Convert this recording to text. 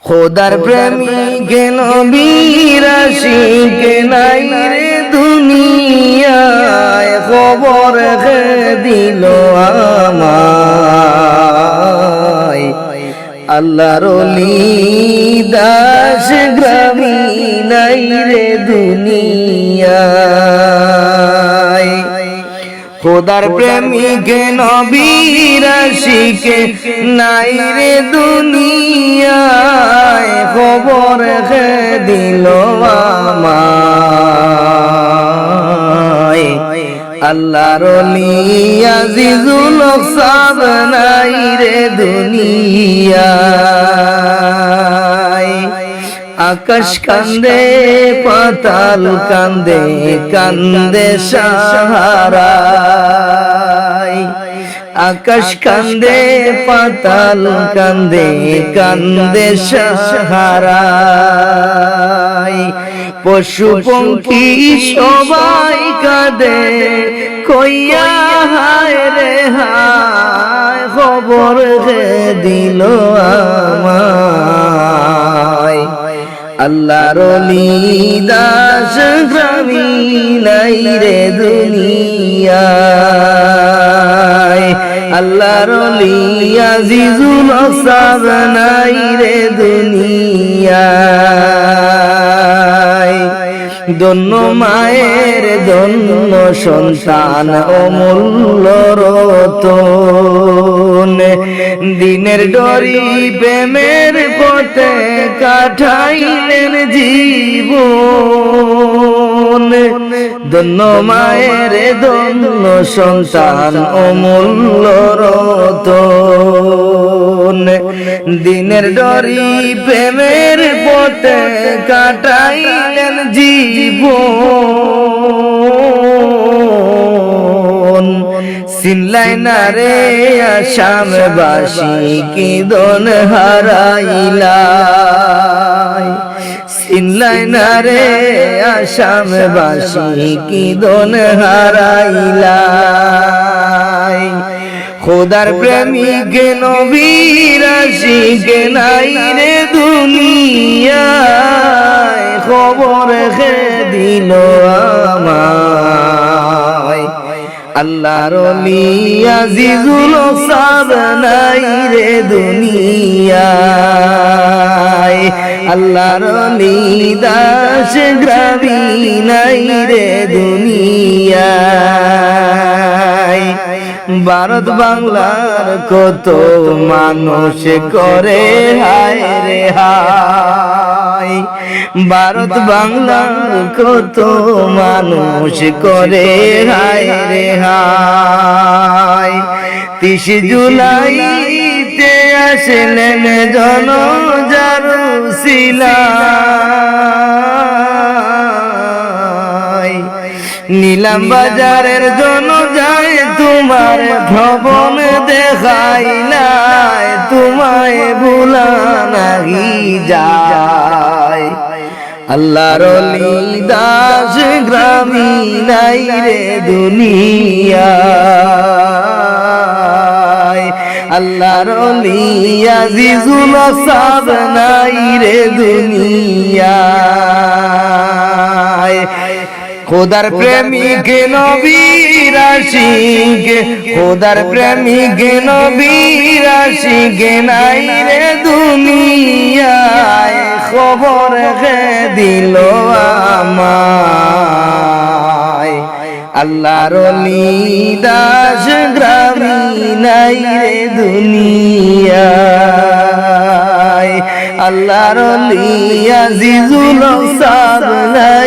খোদার প্রেমিক নবীর আশিক নাই রে দুনিয়ায়, খবর দিল আমায়। আল্লাহর ওলি দাস গ্রামী নাই রে দুনিয়ায়। খোদার প্রেমিক নবীর আশিক নাই রে দুনিয়ায়, খবর দিল আমায়। আল্লাহর ওলি আজিজুল সাব নাই রে দুনিয়ায়। আকাশ কান্দে পাতাল কান্দে, কান্দে সাহারায়। আকাশ কান্দে পাতাল কান্দে, কান্দে সাহারায়। পশু পঙ্খী সবাই কাঁদে কইয়া হায় রে হায়, খবর দিল আমায়। আল্লাহর ওলি দাস গ্রামী নাই রে দুনিয়ায়। আল্লাহর ওলি আজিজুল সাব নাই রে দুনিয়ায়। দন্য মায়ের দন্য সন্তান অমূল্য রতন, দিনের ডরি প্রেমের পথে কাটাইলেন জীবন। দন্য মায়ের দন্য সন্তান অমূল্য রতন, দিনের ডরি প্রেমের পথে কাটাইলেন জীবন। চিনলাই না রে আসামবাসী কি দন হারাইলাই, চিনলাই না রে আসামবাসী কি দন হারাইলাই। খোদার প্রেমিক নবীর আশিক নাই রে দুনিয়ায়, খবর দিল আমায়। আল্লাহর ওলি আজিজুল সাব নাই রে দুনিয়ায়। আল্লাহর ওলি দাস গ্রামী নাই রে দুনিয়ায়। ভারত বাংলার কত মানুষ করে হায় রে হায়, ভারত বাংলার কত মানুষ করে হায় রে হায়। 30 জুলাইতে আসলেন জনজারুসিলায়, নীলাম বাজারের জন যায় তোমার ভবন দেখাইলাই, তোমায় ভুলা নাহি যায়। আল্লাহর ওলি দাস গ্রামী নাই রে দুনিয়ায়। আল্লাহর ওলি আজিজুল সাব নাই রে দুনিয়ায়। খোদার প্রেমিক নবীর আশিক, খোদার প্রেমিক নবীর আশিক নাই রে দুনিয়ায়, খবর দিল আমায়। আল্লাহর ওলি দাস গ্রামী নাই রে দুনিয়ায়। আল্লাহর ওলি আজিজুল সাব নাই